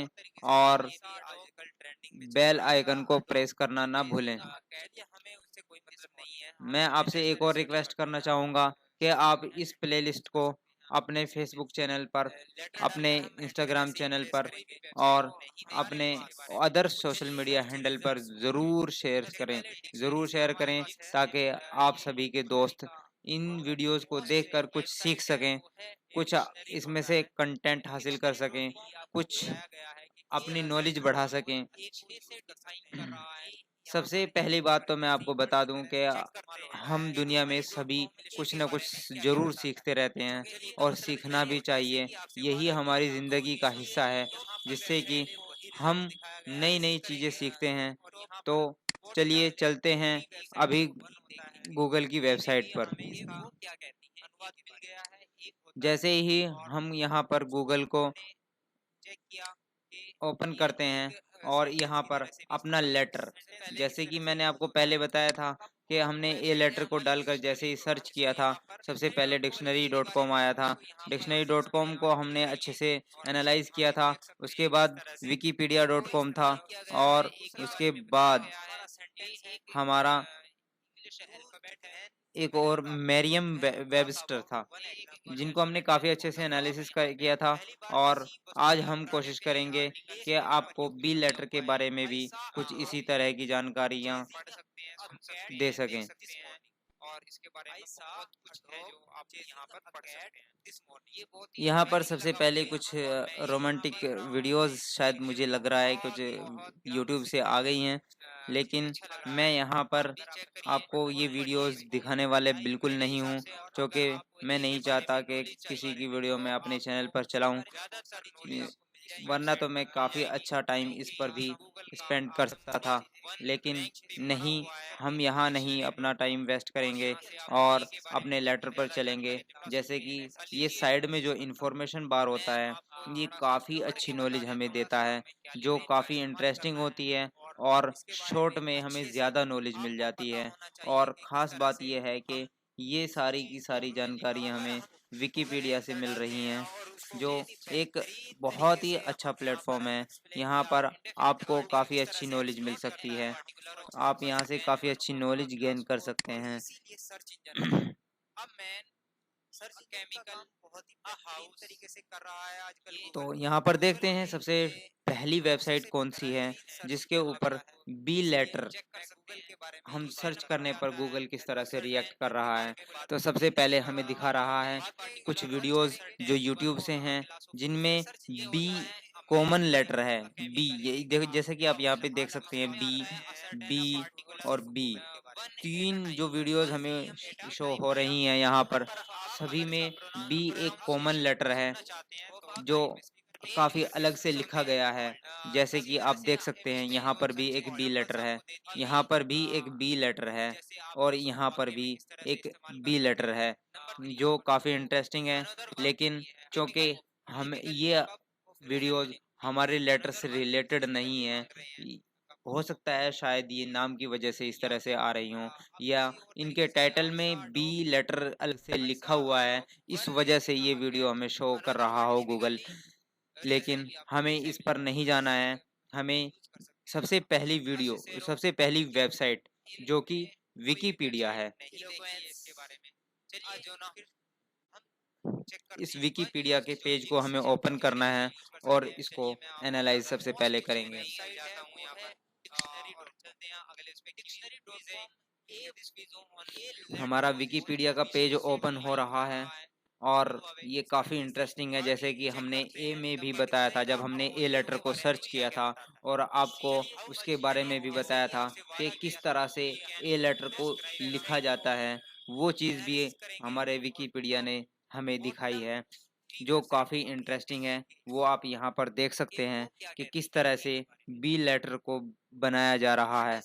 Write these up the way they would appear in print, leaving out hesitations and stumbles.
करें और bell icon को प्रेस करना ना भूलें। हमें उससे कोई मतलब नहीं है। मैं आपसे एक और रिक्वेस्ट करना चाहूँगा कि आप इस प्लेलिस्ट को अपने फेसबुक चैनल पर, अपने इंस्टाग्राम चैनल पर और अपने अदर सोशल मीडिया हैंडल पर ज़रूर शेयर करें ताकि आप सभी के दोस्त इन वीडियोस को देखकर कुछ सीख सकें, कुछ इसमें से कंटेंट हासिल कर सकें, कुछ अपनी नॉलेज बढ़ा सकें। सबसे पहली बात तो मैं आपको बता दूं कि हम दुनिया में सभी कुछ न कुछ ज़रूर सीखते रहते हैं और सीखना भी चाहिए। यही हमारी ज़िंदगी का हिस्सा है जिससे कि हम नई-नई चीज़ें सीखते हैं। तो चलिए चलते हैं अभी गूगल की वेबसाइट पर। जैसे ही हम यहाँ पर गूगल को ओपन करते हैं और यहाँ पर अपना लेटर, जैसे कि मैंने आपको पहले बताया था कि हमने ए लेटर को डालकर जैसे ही सर्च किया था, सबसे पहले डिक्शनरी.com आया था। डिक्शनरी.com को हमने अच्छे से एनालाइज किया था, उसके बाद विकिपीडिया.com था और उसके बाद हमारा एक और मेरियम वेबस्टर था, जिनको हमने काफ़ी अच्छे से एनालिसिस किया था। और आज हम कोशिश करेंगे कि आपको बी लेटर के बारे में भी कुछ इसी तरह की जानकारियाँ दे सकें। और इसके बारे में बहुत कुछ है जो आप यहाँ पर पढ़ सकते हैं। यहाँ पर सबसे पहले कुछ रोमांटिक वीडियोस शायद मुझे लग रहा है कुछ यूट्यूब से आ गई हैं, लेकिन मैं यहाँ पर आपको ये वीडियोस दिखाने वाले बिल्कुल नहीं हूँ, क्योंकि मैं नहीं चाहता कि किसी की वीडियो मैं अपने चैनल पर चलाऊँ, वरना तो मैं काफ़ी अच्छा टाइम इस पर भी स्पेंड कर सकता था। लेकिन नहीं, हम यहाँ नहीं अपना टाइम वेस्ट करेंगे और अपने लेटर पर चलेंगे। जैसे कि ये साइड में जो इन्फॉर्मेशन बार होता है, ये काफ़ी अच्छी नॉलेज हमें देता है, जो काफ़ी इंटरेस्टिंग होती है और शॉर्ट में हमें ज़्यादा नॉलेज मिल जाती है। और ख़ास बात ये है कि ये सारी की सारी जानकारियाँ हमें विकिपीडिया से मिल रही हैं, जो एक बहुत ही अच्छा प्लेटफॉर्म है। यहाँ पर आपको काफ़ी अच्छी नॉलेज मिल सकती है, आप यहाँ से काफ़ी अच्छी नॉलेज गेन कर सकते हैं। तो यहाँ पर देखते हैं सबसे पहली वेबसाइट कौन सी है जिसके ऊपर बी लेटर हम सर्च करने पर गूगल किस तरह से रिएक्ट कर रहा है। तो सबसे पहले हमें दिखा रहा है कुछ वीडियोस जो यूट्यूब से हैं, जिनमें बी कॉमन लेटर है, बी। ये देखो, जैसे कि आप यहाँ पे देख सकते हैं बी, बी और बी, तीन जो वीडियोस हमें शो हो रही हैं यहाँ पर, सभी में बी एक कॉमन लेटर है जो काफ़ी अलग से लिखा गया है। जैसे कि आप देख सकते हैं यहाँ पर भी एक बी लेटर है, यहाँ पर भी एक बी लेटर है और यहाँ पर भी एक बी लेटर है, जो काफ़ी इंटरेस्टिंग है। लेकिन चूँकि हम ये वीडियोज़ हमारे लेटर से रिलेटेड नहीं है, हो सकता है शायद ये नाम की वजह से इस तरह से आ रही हों, या इनके टाइटल में बी लेटर अलग से लिखा हुआ है, इस वजह से ये वीडियो हमें शो कर रहा हो गूगल। लेकिन हमें इस पर नहीं जाना है, हमें सबसे पहली वेबसाइट जो कि विकिपीडिया है, इस विकिपीडिया के पेज को हमें ओपन करना है और इसको एनालाइज सबसे पहले करेंगे। हमारा विकिपीडिया का पेज ओपन हो रहा है और ये काफ़ी इंटरेस्टिंग है। जैसे कि हमने ए में भी बताया था, जब हमने ए लेटर को सर्च किया था और आपको उसके बारे में भी बताया था कि किस तरह से ए लेटर को लिखा जाता है, वो चीज़ भी हमारे विकिपीडिया ने हमें दिखाई है, जो काफ़ी इंटरेस्टिंग है। वो आप यहाँ पर देख सकते हैं कि किस तरह से बी लेटर को बनाया जा रहा है।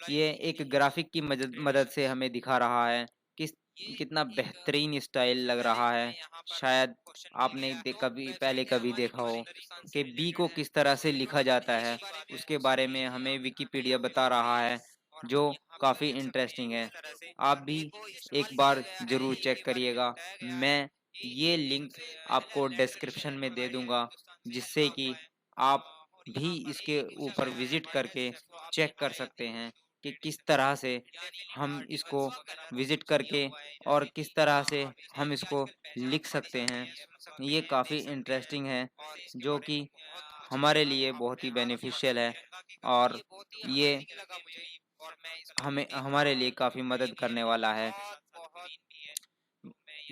ये एक ग्राफिक की मदद से हमें दिखा रहा है किस कितना बेहतरीन स्टाइल लग रहा है। शायद आपने कभी देखा हो कि बी को किस तरह से लिखा जाता है, उसके बारे में हमें विकिपीडिया बता रहा है, जो काफ़ी इंटरेस्टिंग है। आप भी एक बार ज़रूर चेक करिएगा। मैं ये लिंक आपको डिस्क्रिप्शन में दे दूँगा, जिससे कि आप भी इसके ऊपर विज़िट करके चेक कर सकते हैं कि किस तरह से हम इसको विज़िट करके और किस तरह से हम इसको लिख सकते हैं। ये काफ़ी इंटरेस्टिंग है, जो कि हमारे लिए बहुत ही बेनिफिशियल है और ये हमें हमारे लिए काफ़ी मदद करने वाला है।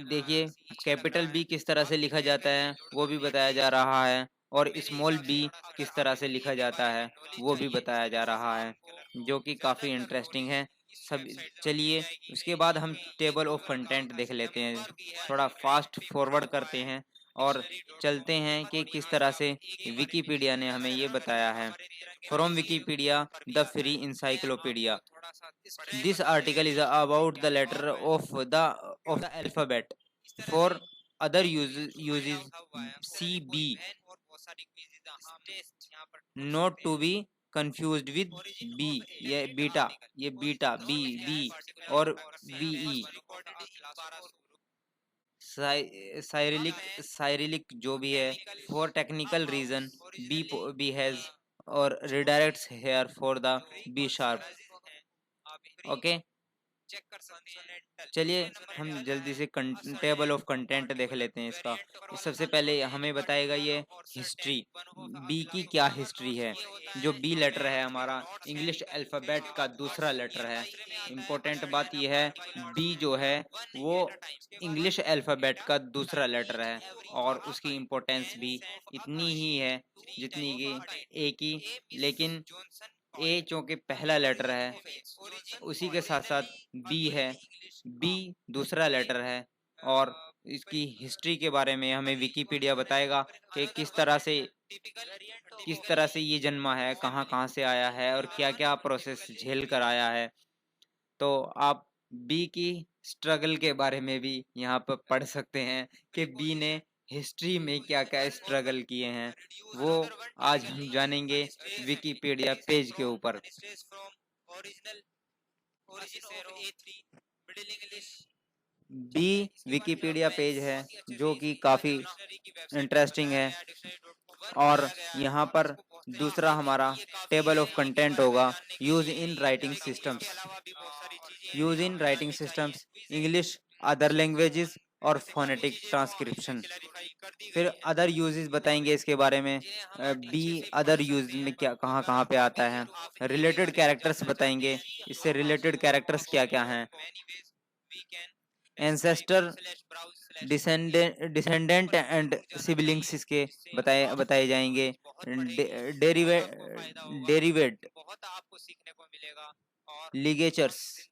देखिए, कैपिटल बी किस तरह से लिखा जाता है वो भी बताया जा रहा है और स्मॉल बी किस तरह से लिखा जाता है वो भी बताया जा रहा है, जो कि काफ़ी इंटरेस्टिंग है। सब चलिए उसके बाद हम टेबल ऑफ कंटेंट देख लेते हैं, थोड़ा फास्ट फॉरवर्ड करते हैं और चलते हैं कि किस तरह से विकिपीडिया ने हमें ये बताया है। From Wikipedia the free encyclopedia, this article is about the letter of the alphabet. For other uses CB, not to be confused with B. ये बीटा B B और BE। साइरिलिक जो भी है, for technical reason B has और redirects here for the B sharp. Okay, चलिए हम जल्दी से टेबल ऑफ कंटेंट देख लेते हैं इसका। सबसे पहले हमें बताएगा ये हिस्ट्री, बी की क्या हिस्ट्री है। जो बी लेटर है हमारा इंग्लिश अल्फ़ाबेट का दूसरा लेटर है। इम्पोर्टेंट बात यह है, बी जो है वो इंग्लिश अल्फ़ाबेट का दूसरा लेटर है और उसकी इम्पोर्टेंस भी इतनी ही है जितनी कि ए की, लेकिन ए चूँकि पहला लेटर है उसी के साथ साथ बी है, बी दूसरा लेटर है और इसकी हिस्ट्री के बारे में हमें विकिपीडिया बताएगा कि किस तरह से ये जन्मा है, कहाँ कहाँ से आया है और क्या क्या प्रोसेस झेल कर आया है। तो आप बी की स्ट्रगल के बारे में भी यहाँ पर पढ़ सकते हैं कि बी ने हिस्ट्री में क्या क्या स्ट्रगल किए हैं, वो आज हम जानेंगे विकिपीडिया पेज के ऊपर। बी विकिपीडिया पेज है जो कि काफ़ी इंटरेस्टिंग है और यहाँ पर दूसरा हमारा टेबल ऑफ कंटेंट होगा use in writing systems. Use in writing systems English, other languages और फोनेटिक ट्रांसक्रिप्शन। फिर अदर यूजेस बताएंगे इसके बारे में, बी अदर यूज में क्या कहाँ कहाँ पे आता है। रिलेटेड कैरेक्टर्स बताएंगे, इससे रिलेटेड कैरेक्टर्स क्या क्या हैं। एंसेस्टर, डिसेंडेंट एंड सिबलिंग्स इसके बताए जाएंगे। Derivate, ligatures,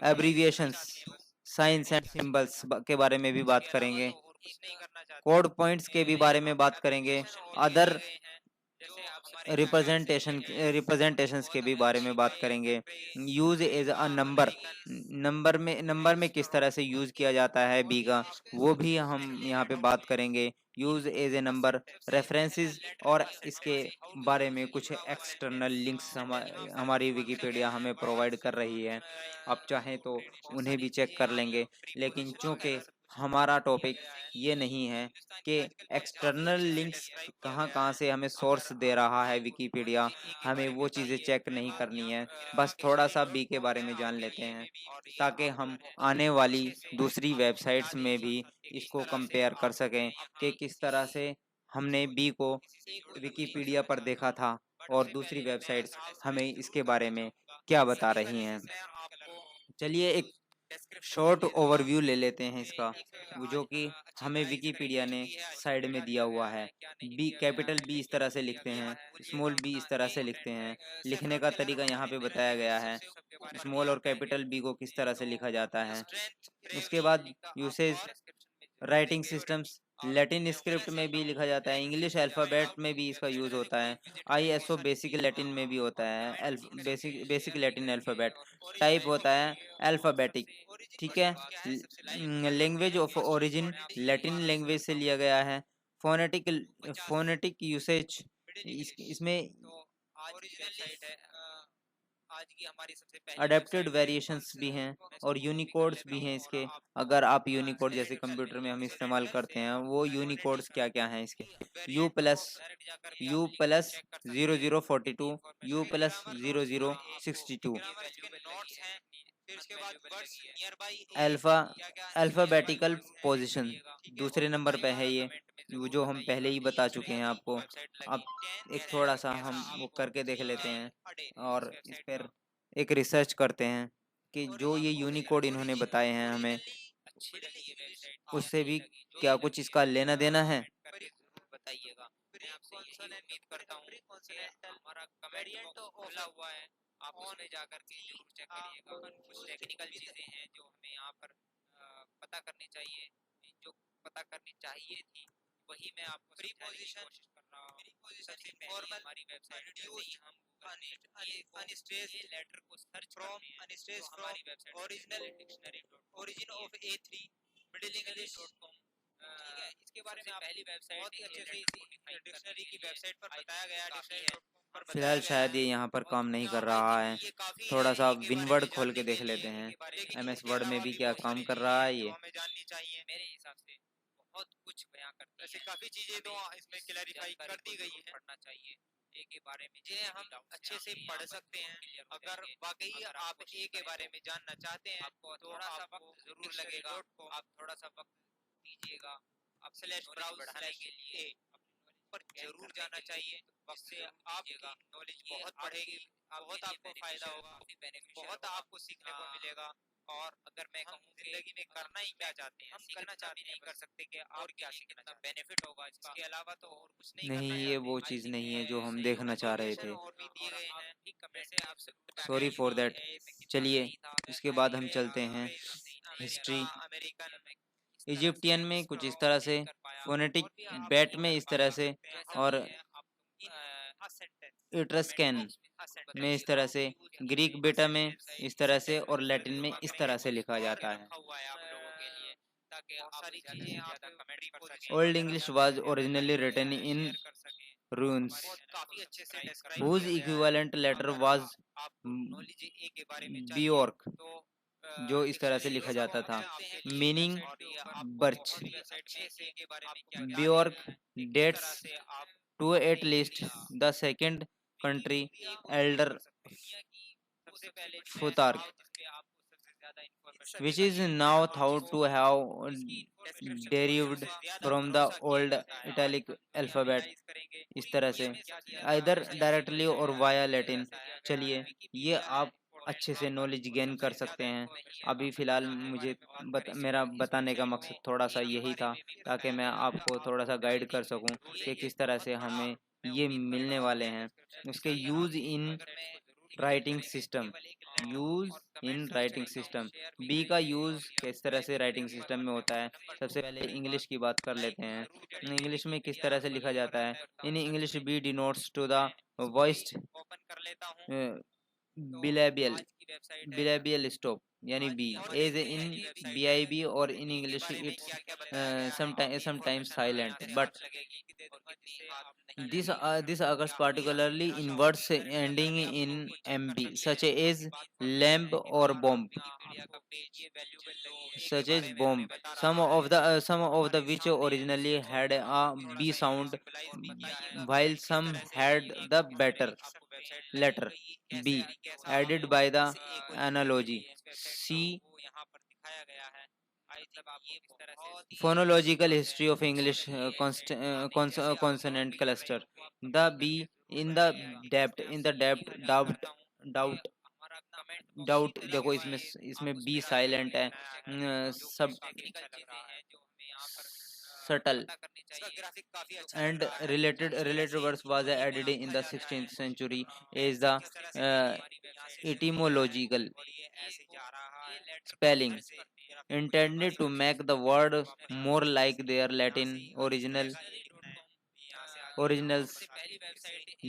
abbreviations, signs and symbols के बारे में भी बात करेंगे। कोड पॉइंट्स के भी बारे में बात करेंगे। अदर रिप्रेजेंटेशंस के भी बारे में बात करेंगे। यूज एज अ नंबर में किस तरह से यूज किया जाता है बी का, वो भी हम यहाँ पे बात करेंगे। Use as a number, references और इसके बारे में कुछ एक्सटर्नल लिंक्स हमारी विकिपीडिया हमें प्रोवाइड कर रही है, आप चाहें तो उन्हें भी चेक कर लेंगे। लेकिन चूंकि हमारा टॉपिक ये नहीं है कि एक्सटर्नल लिंक्स कहाँ कहाँ से हमें सोर्स दे रहा है विकिपीडिया, हमें वो चीज़ें चेक नहीं करनी है, बस थोड़ा सा बी के बारे में जान लेते हैं ताकि हम आने वाली दूसरी वेबसाइट्स में भी इसको कंपेयर कर सकें कि किस तरह से हमने बी को विकिपीडिया पर देखा था और दूसरी वेबसाइट्स हमें इसके बारे में क्या बता रही हैं। चलिए एक शॉर्ट ओवरव्यू ले लेते हैं इसका, जो कि हमें विकिपीडिया ने साइड में दिया हुआ है। बी कैपिटल बी इस तरह से लिखते हैं, स्मॉल बी इस तरह से लिखते हैं, लिखने का तरीका यहाँ पे बताया गया है, स्मॉल और कैपिटल बी को किस तरह से लिखा जाता है। उसके बाद usage, writing systems, Latin script में भी लिखा जाता है, इंग्लिश अल्फ़ाबेट में भी इसका यूज़ होता है, आईएसओ बेसिक लैटिन में भी होता है, बेसिक लैटिन अल्फ़ाबेट, टाइप होता है अल्फ़ाबेटिक, ठीक है। Language of origin Latin language से लिया गया है। फोनेटिक यूसेज, इसमें आज की हमारी सबसे पहली अडेप्टेड वेरिएशंस भी हैं और यूनिकोड्स भी हैं इसके। अगर आप यूनिकोड जैसे कंप्यूटर में हम इस्तेमाल करते हैं, वो यूनिकोड्स क्या क्या हैं इसके? U+ 0042, U+0062, नोट्स हैं, फिर उसके बाद वर्ड्स नियर बाई अल्फा क्या अल्फ़ाबेटिकल पोजीशन दूसरे नंबर पे है ये, वो जो हम पहले ही बता चुके हैं आपको। अब एक थोड़ा सा हम वो करके देख लेते हैं और इस पर एक रिसर्च करते हैं कि जो ये यूनिकोड इन्होंने बताए हैं हमें, अच्छी लगी ये वेबसाइट, उससे भी क्या कुछ इसका लेना देना है। बताइएगा। मैं आपसे यही उम्मीद करता हूँ कि हमारा कमेंट बॉक्स खुला हुआ है, आप उसमें जाकर के जरूर चेक करिएगा। कुछ टेक्निकल चीज़ें हैं जो हमें यहाँ पर पता करनी चाहिए, जो पता करनी चाहिए थी वही मैं आपको समझाने की कोशिश कर रहा हूँ। सबसे पहले हमारी वेबसाइट पे ही हम ये लेटर को सर्च करते हैं, तो हमारी website original dictionary of A3 middle English .com, ठीक है। इसके बारे में पहली वेबसाइट बहुत ही अच्छे से डिक्शनरी की वेबसाइट पर बताया गया है। फिलहाल शायद ये यहाँ पर काम नहीं कर रहा है, थोड़ा सा विनवर्ड खोल के देख लेते हैं। MS वर्ड में भी क्या काम कर रहा है ये। हमें जाननी चाहिए मेरे हिसाब से बहुत कुछ बयां करती है, ऐसे काफी चीजें तो इसमें क्लैरिफाई कर दी गई है। पढ़ना चाहिए ए के बारे में, जिन्हें हम अच्छे से पढ़ सकते हैं। अगर वाकई आप ए के बारे में जानना चाहते हैं तो थोड़ा सा वक्त जरूर लगेगा, आप थोड़ा सा वक्त दीजिएगा। आप स्लैश ब्राउज बढ़ाने के लिए पर जरूर जाना चाहिए, वक्त से आपकी नॉलेज बहुत बढ़ेगी, बहुत आपको फायदा होगा, बहुत आपको सीखने को मिलेगा। और अगर मैं कहूँ जिंदगी में करना ही क्या चाहते हैं, हम करना चाहते नहीं कर सकते कि और क्या सीखना बेनिफिट होगा इसके अलावा तो और कुछ नहीं नहीं, करना ये वो चीज़ नहीं है जो हम देखना चाह रहे थे। और भी दिए गए हैं, ठीक कमेंट से आपसे सॉरी फॉर दैट। चलिए इसके बाद हम चलते हैं हिस्ट्री। अमेरिकन इजिप्टियन में कुछ इस तरह से, फोनेटिक बैट में इस तरह से, और इट्रस्कैन में इस तरह से, ग्रीक बेटा में इस तरह से, और लैटिन में इस तरह से लिखा जाता है। Old English was originally written in runes whose equivalent letter was Bjork, जो इस तरह से लिखा जाता था, meaning birch. Bjork dates to at least the second country elder Futhark, which is now thought to have derived from the old Italic alphabet। इस तरह से either directly or via Latin। चलिए ये आप अच्छे से नॉलेज गेन कर सकते हैं। अभी फ़िलहाल मुझे मेरा बताने का मकसद थोड़ा सा यही था, ताकि मैं आपको थोड़ा सा गाइड कर सकूं कि किस तरह से हमें ये मिलने वाले हैं। उसके use in writing system, B का यूज़ किस तरह से राइटिंग सिस्टम में होता है। सबसे पहले इंग्लिश की बात कर लेते हैं। इंग्लिश में किस तरह से लिखा जाता है? In English B denotes to the voiced bilabial stop, यानी बी एज इन BIB, और in English it's sometimes silent, but this occurs particularly in words ending in MB, such as lamb or bomb, some of the which originally had a B sound, while some had the better letter B added by the analogy. C. Phonological history of English consonant cluster. The B in the doubt doubt देखो इसमें B silent है। सब subtle and related words was added in the 16th century as the etymological spelling, intended to make the word more like their Latin originals.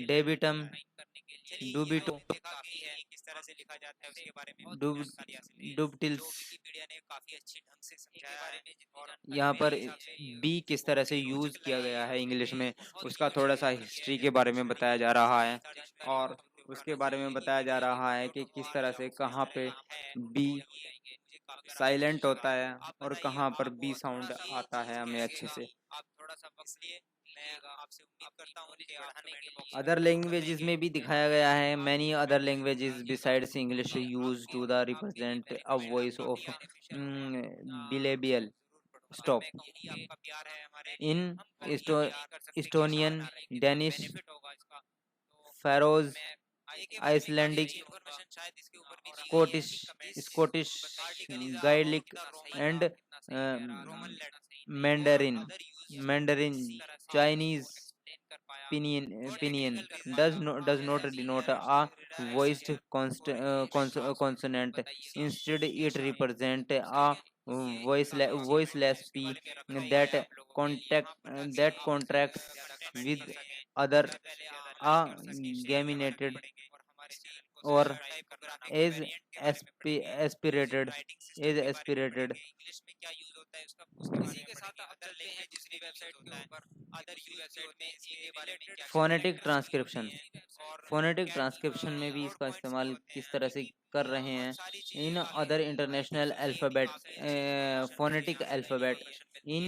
Debitum, dubito, dubtils। यहाँ पर B किस तरह से use किया गया है इंग्लिश में, उसका थोड़ा सा हिस्ट्री के बारे में बताया जा रहा है। और उसके बारे में बताया जा रहा है कि किस तरह से कहाँ पे बी साइलेंट होता है और कहाँ पर बी साउंड आता है हमें अच्छे से। आप थोड़ा सा वक्त लिए, मैं आपसे उम्मीद करता हूँ कि बढ़ाने के लिए अदर लैंग्वेजेस में भी दिखाया गया है many other languages besides English use to the represent a voice of bilabial stop आपका प्यार है हमारे इन लिए, हम एस्टोनियन, डेनिश, बेनिफिट होगा इसका। तो फेरोज, एक के बारे में आइसलैंडिक, इंफॉर्मेशन शायद इसके ऊपर भी दी गई है, Scottish, Gaelic and Roman Mandarin, Chinese, Pinyin does not denote a voiced consonant. Instead, it represents a voiceless p that that contracts with other a geminated or is aspirated English में क्या use होता है उसका, उसके इसी के साथ आप चलते हैं दूसरी वेबसाइट के ऊपर, अदर यूज होते हैं इसके बारे में क्या फोनेटिक ट्रांसक्रिप्शन। और फोनेटिक ट्रांसक्रिप्शन में भी इसका इस्तेमाल किस तरह से कर रहे हैं। In other international alphabet phonetic alphabet in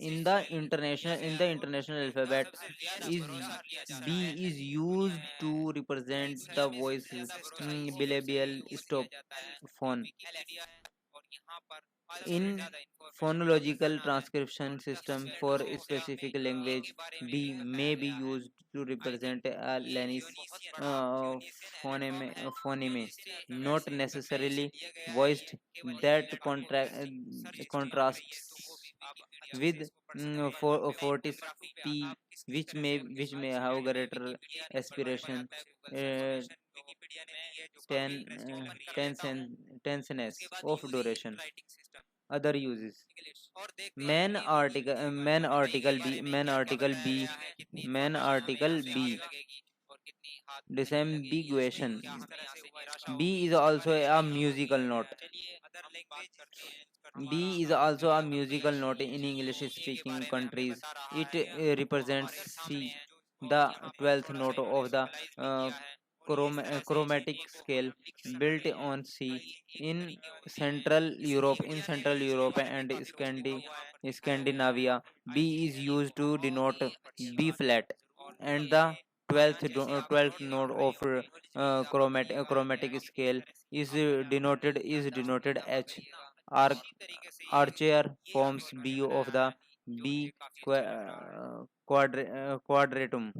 in the international alphabet is B is used to represent the voice bilabial stop phone. In phonological transcription system for a specific language, B may be used to represent a Lenis phoneme, not necessarily voiced, that contrasts with Fortis P, which may have greater aspiration, uh, tenseness of duration. Other uses. Man article B disambiguation. B is also a musical note. B is also a musical note in English speaking countries. It represents C, the 12th note of the uh, chromatic scale, built on C in Central Europe and Scandinavia. B is used to denote B flat, and the 12th note of chromatic scale is denoted H. Arc Archer forms B of the B quadratum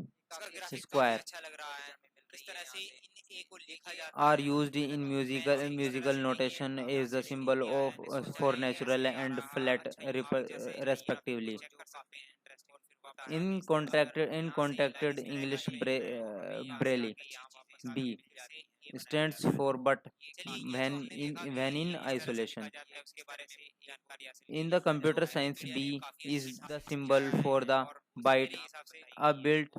square are used in musical notation as a symbol of for natural and flat respectively. In contracted English Braille, B stands for but when in isolation. In the computer science, B is the symbol for the byte, a built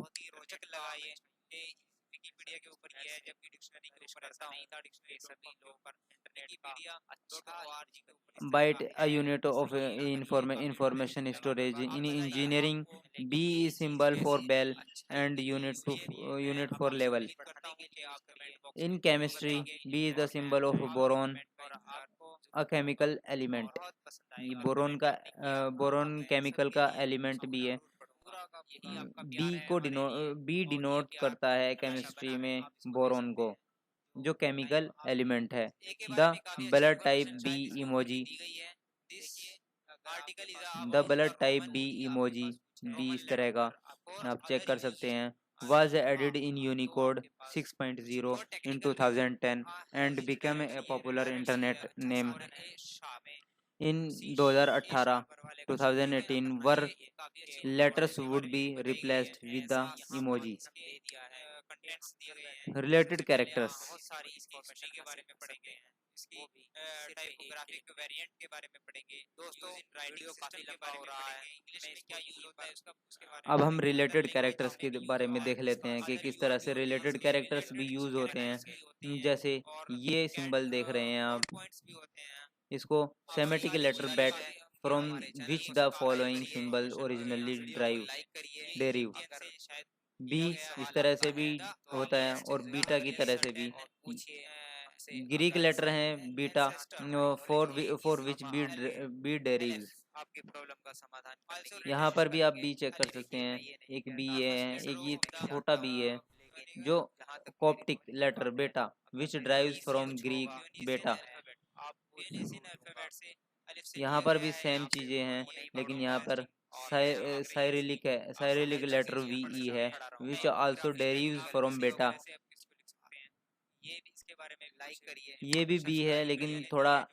Wikipedia के ऊपर ये है, जबकि dictionary के ऊपर ऐसा नहीं था। डिक्शनरी सभी लोग पर विकिपीडिया .org के ऊपर byte, a unit of information storage. In engineering, B is symbol for bell and unit for level. In chemistry, B is the symbol of boron, a chemical element. ये boron chemical का element भी है। B denote करता है chemistry में boron को, जो chemical element है। The blood type B emoji B इस तरह का आप चेक कर सकते हैं। was added in Unicode 6.0 in 2010 and became a popular internet name in 2018 where letters would be replaced with the emoji. Related characters. Typographic variant के बारे में पढ़ेंगे। दोस्तों वीडियो काफी लंबा हो रहा है, इंग्लिश में क्या यूज होता है उसका, उसके बारे में अब हम रिलेटेड कैरेक्टर्स के बारे में देख लेते हैं कि किस तरह से रिलेटेड कैरेक्टर्स भी यूज होते हैं। जैसे ये सिंबल देख रहे हैं आप, इसको Semitic letter bet from which the following symbol originally derive. B इस तरह से भी होता है और बीटा की तरह से भी। ग्रीक लेटर हैं बीटा, फॉर विच बी डेरिव्स। आपकी प्रॉब्लम का समाधान करने के लिए। यहाँ पर भी आप बी चेक कर सकते हैं, एक बी है, एक ये छोटा बी है जो कॉप्टिक लेटर बेटा विच ड्राइव्स फ्रॉम ग्रीक बेटा। यहाँ पर भी सेम चीजें हैं, लेकिन यहाँ पर साइरिलिक है, साइरिलिक लेटर वी ई है विच आल्सो डेरिव्स फ्रॉम बेटा। ये भी इसके बारे में लाइक करिए, ये भी बी है लेकिन थोड़ा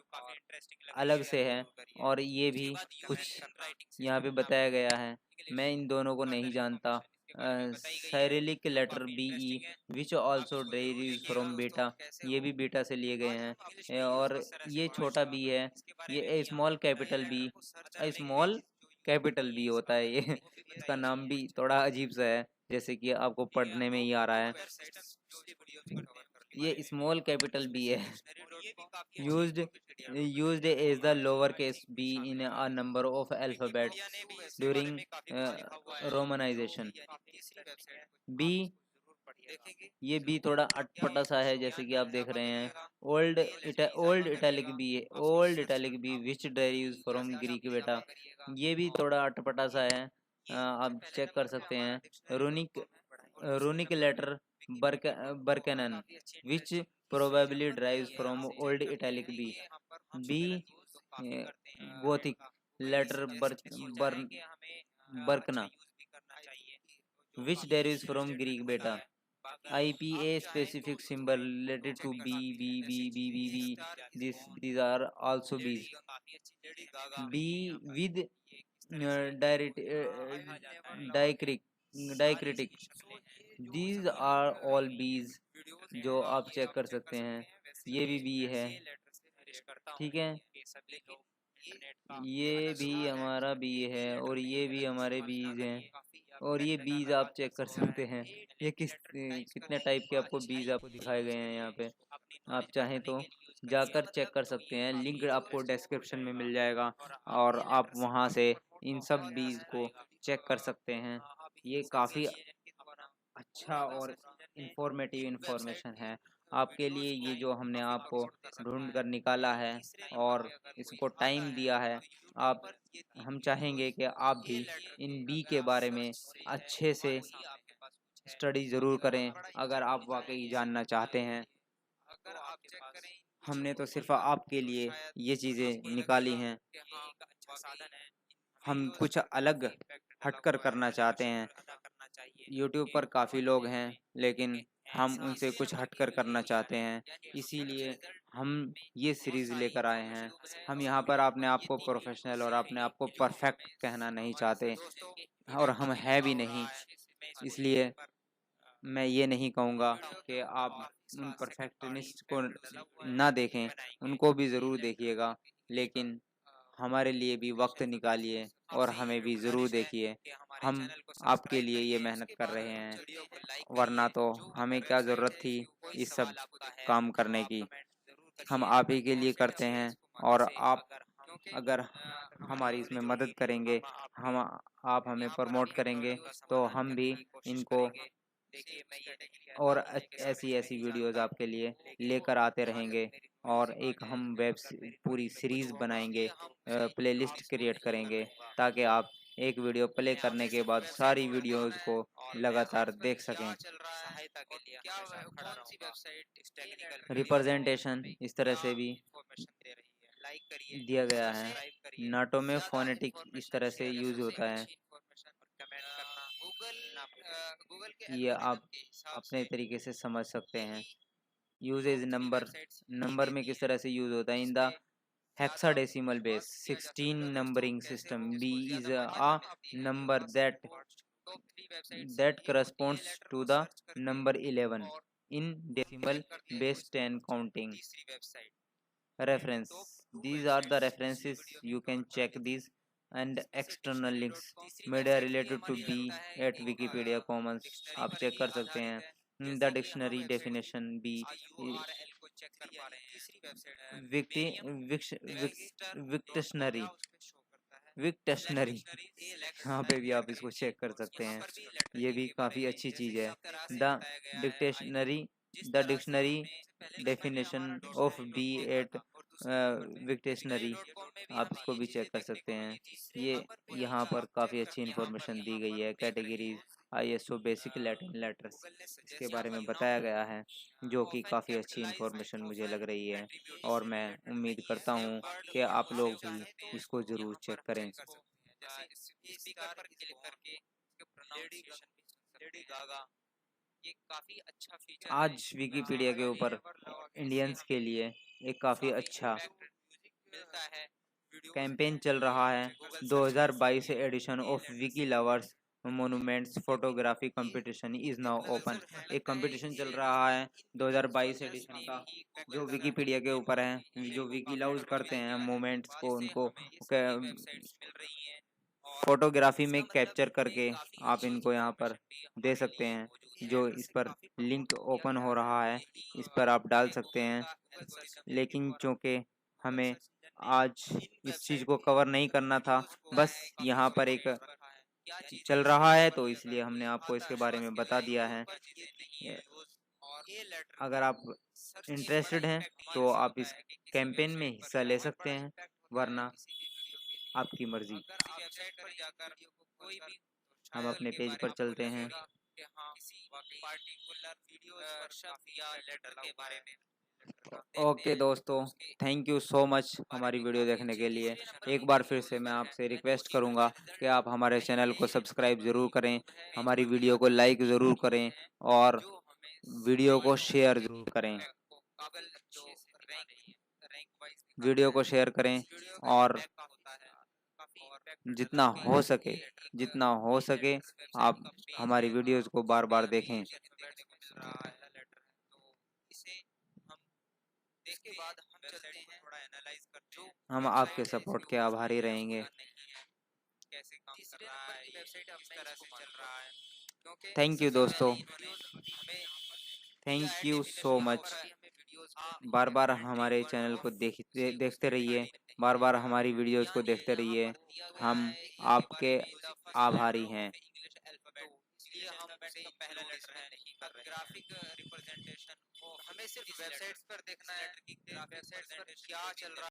अलग से है, और ये भी कुछ यहाँ पे बताया गया है। मैं इन दोनों को नहीं जानता। Cyrillic letter B E which also derives from beta, ये भी बेटा से लिए गए हैं। और ये छोटा बी है, ये small capital B, small capital B होता है ये इसका नाम भी थोड़ा अजीब सा है, जैसे कि आपको पढ़ने में ही आ रहा है। ये स्मॉल कैपिटल बी है, used used as the lowercase b in a number of alphabets during romanization। b, ये बी थोड़ा अटपटा सा है, जैसे कि आप देख रहे हैं। ओल्ड इटैलिक बी है, old italic B which derives from Greek beta, ये भी थोड़ा अटपटा सा है, आप चेक कर सकते हैं। Runic letter berkanan which probably derives from old italic b। b Gothic letter berkana which derives from greek beta। IPA specific symbol related to b, these are also b's। b with diacritic, these are all b's, जो आप check कर सकते हैं। ये भी B है, ठीक है, ये भी हमारा बी है और ये भी हमारे बीज हैं, और ये बीज आप चेक कर सकते हैं। ये कितने टाइप के आपको बीज आपको दिखाए गए हैं यहाँ पे, आप चाहें तो जाकर चेक कर सकते हैं। लिंक आपको डिस्क्रिप्शन में मिल जाएगा और आप वहाँ से इन सब बीज को चेक कर सकते हैं। ये काफ़ी अच्छा और इंफॉर्मेटिव इंफॉर्मेशन है आपके लिए, ये जो हमने आपको ढूंढ कर निकाला है और इसको टाइम दिया है। आप हम चाहेंगे कि आप भी इन बी के बारे में अच्छे से स्टडी ज़रूर करें अगर आप वाकई जानना चाहते हैं। हमने तो सिर्फ आपके लिए ये चीज़ें निकाली हैं, हम कुछ अलग हटकर करना चाहते हैं। यूट्यूब पर काफ़ी लोग हैं लेकिन हम उनसे कुछ हटकर करना चाहते हैं, इसीलिए हम ये सीरीज़ लेकर आए हैं। हम यहाँ पर अपने आप को प्रोफेशनल और अपने आप को परफेक्ट कहना नहीं चाहते, और हम है भी नहीं, इसलिए मैं ये नहीं कहूँगा कि आप उन परफेक्शनिस्ट को ना देखें, उनको भी ज़रूर देखिएगा, लेकिन हमारे लिए भी वक्त निकालिए और हमें भी ज़रूर देखिए। हम आपके लिए ये मेहनत कर रहे हैं, वरना तो हमें क्या ज़रूरत थी इस सब काम करने की। हम आप ही के लिए करते हैं, और आप अगर हमारी इसमें मदद करेंगे, हम आप हमें प्रमोट करेंगे, तो हम भी इनको और ऐसी वीडियोज़ आपके लिए लेकर आते रहेंगे। और एक हम पूरी सीरीज़ बनाएंगे, प्लेलिस्ट क्रिएट करेंगे, ताकि आप एक वीडियो प्ले करने के बाद सारी वीडियोज़ को लगातार देख सकें। रिप्रेजेंटेशन इस तरह से भी दिया गया है। नाटो में फोनेटिक इस तरह से यूज होता है, ये आप अपने तरीके से समझ सकते हैं। यूजेज नंबर में किस तरह से यूज होता है। In the hexadecimal base 16 numbering system, b is a number that corresponds to the number 11 in decimal base 10 counting. Reference, these are the references, you can check these, and external links media related to b at wikipedia commons, आप check कर सकते हैं। The dictionary definition B, विक्टिशनरी विक्टेशनरी, यहाँ पे भी आप इसको check कर सकते हैं। ये भी काफ़ी अच्छी चीज़ है। The dictionary, the dictionary definition of B at Wiktionary, आप इसको भी चेक कर सकते हैं। ये यहाँ पर काफ़ी अच्छी इन्फॉर्मेशन दी गई है। Categories ISO basic Latin letters, इसके बारे में बताया गया है, जो कि काफ़ी अच्छी इन्फॉर्मेशन मुझे लग रही है, और मैं उम्मीद करता हूँ कि आप लोग भी इसको ज़रूर चेक करें। स्पीकर पर क्लिक करके इसके प्रोनाउंसिएशन भी सुन सकते हैं। ये काफी अच्छा फीचर है। आज विकिपीडिया के ऊपर इंडियंस के लिए एक काफ़ी अच्छा मिलता है। कैंपेन चल रहा है। 2022 edition of Wiki lovers monuments photography competition is now open. एक कंपटीशन चल रहा है 2022 एडिशन का, जो विकिपीडिया के ऊपर है। जो विकी लव्स करते हैं मोमेंट्स को, उनको फोटोग्राफी में कैप्चर करके आप इनको यहाँ पर दे सकते हैं। जो इस पर लिंक ओपन हो रहा है, इस पर आप डाल सकते हैं। लेकिन चूंकि हमें आज इस चीज़ को कवर नहीं करना था, बस यहाँ पर एक चल रहा है, तो इसलिए हमने आपको इसके बारे में बता दिया है। अगर आप इंटरेस्टेड हैं तो आप इस कैंपेन में हिस्सा ले सकते हैं, वरना आपकी मर्जी। हम अपने पेज पर चलते हैं। ओके दोस्तों, थैंक यू सो मच हमारी वीडियो देखने के लिए। एक बार फिर से मैं आपसे रिक्वेस्ट करूंगा कि आप हमारे चैनल को सब्सक्राइब ज़रूर करें, हमारी वीडियो को लाइक ज़रूर करें, और वीडियो को शेयर ज़रूर करें। वीडियो को शेयर करें, और जितना हो सके आप हमारी वीडियोस को बार बार देखें। हम आपके सपोर्ट के आभारी रहेंगे। थैंक यू दोस्तों, थैंक यू सो मच। बार बार हमारे चैनल को देखते रहिए, बार बार हमारी वीडियोस को देखते रहिए। हम आपके आभारी हैं। ग्राफिक रिप्रेजेंटेशन हमें सिर्फ वेबसाइट्स पर देखना है, वेबसाइट्स पर क्या चल रहा है।